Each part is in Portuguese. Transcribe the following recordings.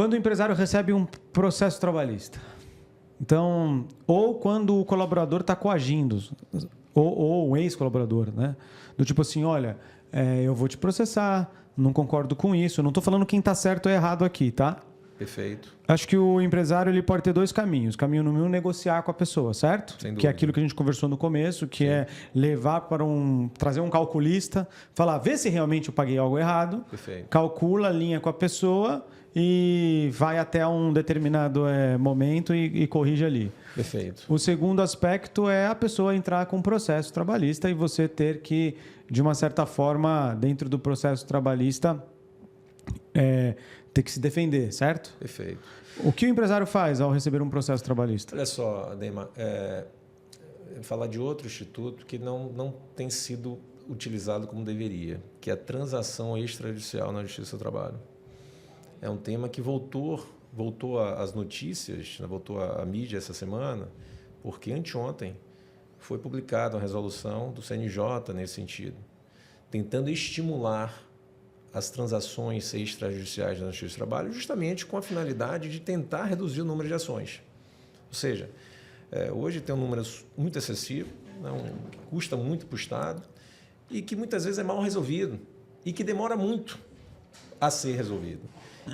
Quando o empresário recebe um processo trabalhista, então, ou quando o colaborador está coagindo, ou o ex-colaborador, né? Do tipo assim, olha, eu vou te processar, não concordo com isso, não estou falando quem está certo ou errado aqui, tá? Perfeito. Acho que o empresário ele pode ter dois caminhos. Caminho número um, negociar com a pessoa, certo? Sem dúvida. Que é aquilo que a gente conversou no começo, que é levar para trazer um calculista, falar, vê se realmente eu paguei algo errado, Perfeito. calcula, alinha com a pessoa e vai até um determinado momento e corrige ali. Perfeito. O segundo aspecto é a pessoa entrar com um processo trabalhista e você ter que, de uma certa forma, dentro do processo trabalhista, ter que se defender, certo? Perfeito. O que o empresário faz ao receber um processo trabalhista? Olha só, Adema, falar de outro instituto que não tem sido utilizado como deveria, que é a transação extrajudicial na Justiça do Trabalho. É um tema que voltou às notícias, voltou à mídia essa semana, porque anteontem foi publicada uma resolução do CNJ nesse sentido, tentando estimular as transações extrajudiciais na Justiça do Trabalho, justamente com a finalidade de tentar reduzir o número de ações. Ou seja, hoje tem um número muito excessivo, que custa muito para o Estado e que muitas vezes é mal resolvido e que demora muito a ser resolvido.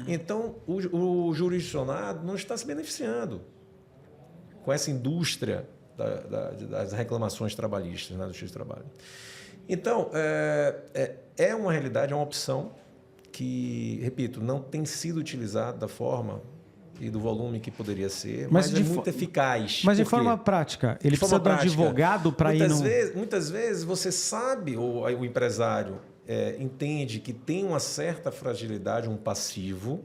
Então, o jurisdicionado não está se beneficiando com essa indústria das reclamações trabalhistas na Justiça do Trabalho. Então, é uma realidade, é uma opção que, repito, não tem sido utilizada da forma e do volume que poderia ser, mas é muito eficaz. Mas de forma prática, ele precisa de um advogado para ir no... Muitas vezes você sabe, ou o empresário entende que tem uma certa fragilidade, um passivo,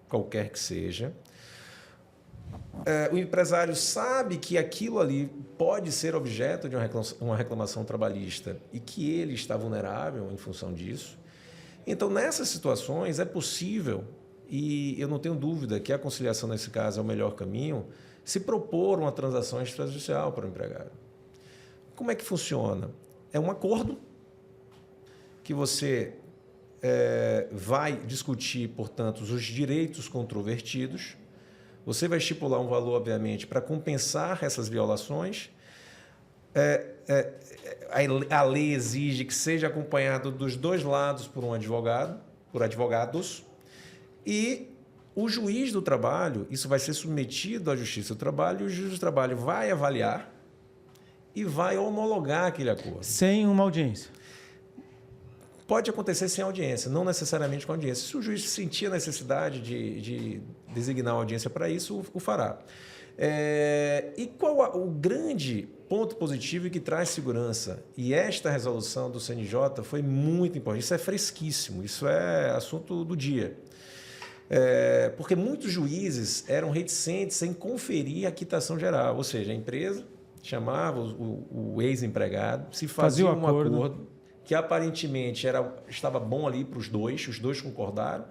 qualquer que seja. O empresário sabe que aquilo ali pode ser objeto de uma reclamação trabalhista e que ele está vulnerável em função disso. Então, nessas situações, é possível, e eu não tenho dúvida que a conciliação, nesse caso, é o melhor caminho, se propor uma transação extrajudicial para o empregado. Como é que funciona? É um acordo que você vai discutir, portanto, os direitos controvertidos. Você vai estipular um valor, obviamente, para compensar essas violações. A lei exige que seja acompanhado dos dois lados por um advogado, por advogados, e o juiz do trabalho, isso vai ser submetido à Justiça do Trabalho, e o juiz do trabalho vai avaliar e vai homologar aquele acordo. Sem uma audiência. Pode acontecer sem audiência, não necessariamente com audiência. Se o juiz sentir a necessidade de designar uma audiência para isso, o fará. E qual o grande ponto positivo que traz segurança? E esta resolução do CNJ foi muito importante. Isso é fresquíssimo, isso é assunto do dia. Porque muitos juízes eram reticentes em conferir a quitação geral, ou seja, a empresa chamava o ex-empregado, se fazia um acordo que aparentemente estava bom ali para os dois concordaram,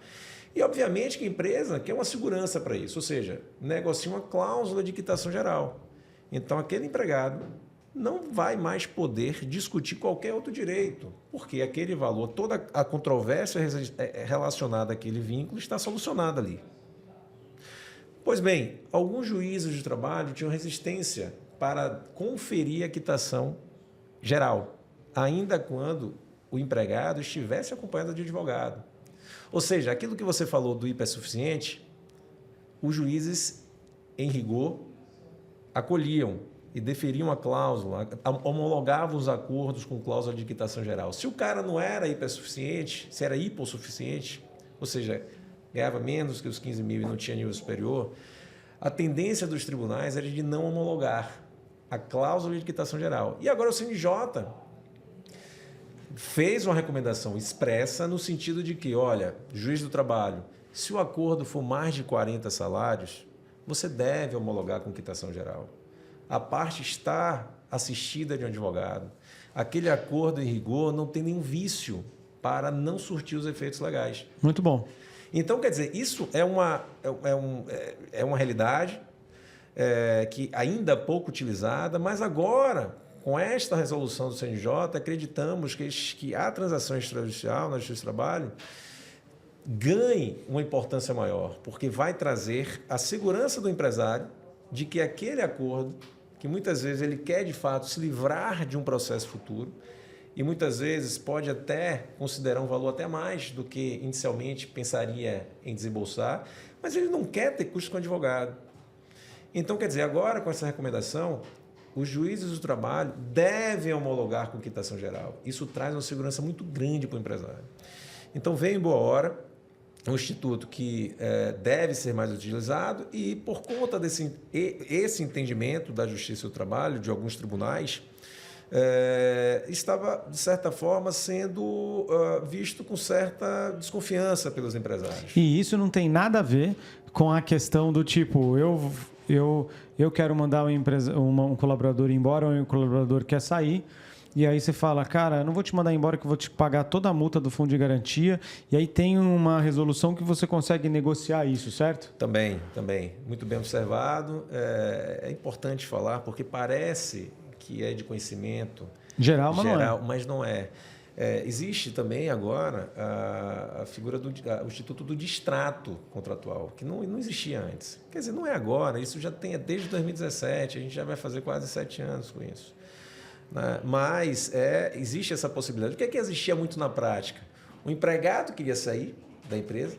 e obviamente que a empresa quer uma segurança para isso, ou seja, negocia uma cláusula de quitação geral. Então, aquele empregado não vai mais poder discutir qualquer outro direito, porque aquele valor, toda a controvérsia relacionada àquele vínculo está solucionada ali. Pois bem, alguns juízes de trabalho tinham resistência para conferir a quitação geral, ainda quando o empregado estivesse acompanhado de advogado. Ou seja, aquilo que você falou do hipersuficiente, os juízes, em rigor, acolhiam e deferiam a cláusula, homologavam os acordos com cláusula de quitação geral. Se o cara não era hipersuficiente, se era hipossuficiente, ou seja, ganhava menos que os 15 mil e não tinha nível superior, a tendência dos tribunais era de não homologar a cláusula de quitação geral. E agora o CNJ fez uma recomendação expressa no sentido de que, olha, juiz do trabalho, se o acordo for mais de 40 salários, você deve homologar com quitação geral. A parte está assistida de um advogado. Aquele acordo, em rigor, não tem nenhum vício para não surtir os efeitos legais. Muito bom. Então, quer dizer, isso é uma realidade que ainda é pouco utilizada, mas agora, com esta resolução do CNJ, acreditamos que a transação extrajudicial na Justiça do Trabalho ganhe uma importância maior, porque vai trazer a segurança do empresário de que aquele acordo, que muitas vezes ele quer de fato se livrar de um processo futuro e muitas vezes pode até considerar um valor até mais do que inicialmente pensaria em desembolsar, mas ele não quer ter custo com advogado. Então, quer dizer, agora com essa recomendação, os juízes do trabalho devem homologar com quitação geral. Isso traz uma segurança muito grande para o empresário. Então, veio em boa hora um instituto que deve ser mais utilizado e, por conta esse entendimento da Justiça do Trabalho, de alguns tribunais, estava, de certa forma, sendo visto com certa desconfiança pelos empresários. E isso não tem nada a ver com a questão do tipo, eu quero mandar um colaborador embora ou um colaborador quer sair. E aí você fala, cara, eu não vou te mandar embora que eu vou te pagar toda a multa do fundo de garantia. E aí tem uma resolução que você consegue negociar isso, certo? Também. Muito bem observado. É importante falar, porque parece que é de conhecimento geral, mas não é. Existe também agora a figura do Instituto do Distrato Contratual, que não existia antes. Quer dizer, não é agora, isso já tem desde 2017, a gente já vai fazer quase 7 anos com isso. Mas existe essa possibilidade. O que é que existia muito na prática? O empregado queria sair da empresa,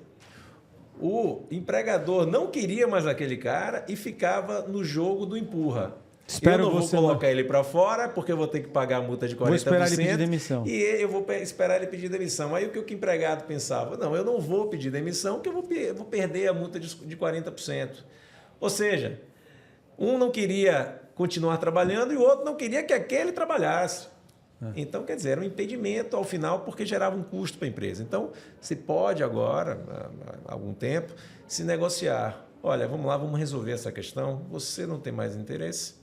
o empregador não queria mais aquele cara e ficava no jogo do empurra. Eu não vou colocar ele para fora porque eu vou ter que pagar a multa de 40%. Vou esperar ele pedir demissão. E eu vou esperar ele pedir demissão. Aí o que o empregado pensava? Não, eu não vou pedir demissão porque eu vou perder a multa de 40%. Ou seja, um não queria continuar trabalhando e o outro não queria que aquele trabalhasse. Então, quer dizer, era um impedimento ao final porque gerava um custo para a empresa. Então, se pode agora, há algum tempo, se negociar. Olha, vamos lá, vamos resolver essa questão. Você não tem mais interesse,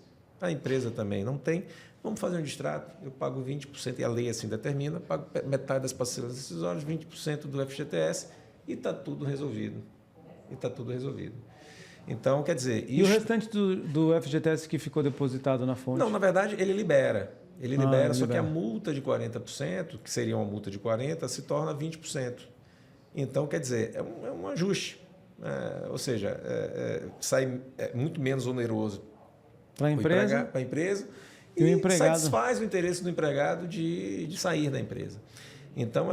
a empresa também não tem. Vamos fazer um distrato. Eu pago 20%, e a lei assim determina, pago metade das parcelas decisórias, 20% do FGTS e está tudo resolvido. Então, quer dizer... E o restante do FGTS que ficou depositado na fonte? Não, na verdade, ele libera. Ele libera, só que a multa de 40%, que seria uma multa de 40%, se torna 20%. Então, quer dizer, é um ajuste. Ou seja, sai muito menos oneroso para a empresa e o empregado satisfaz o interesse do empregado de sair da empresa. Então,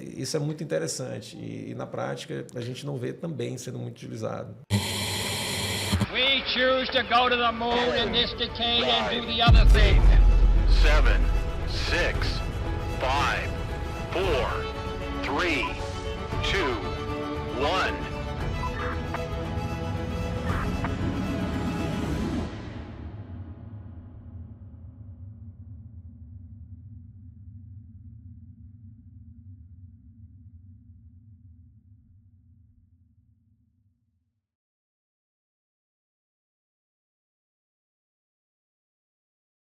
isso é muito interessante. E, na prática, a gente não vê também sendo muito utilizado. We choose to go to the moon in this decade and do the other thing. 7, 6, 5, 4, 3, 2, 1.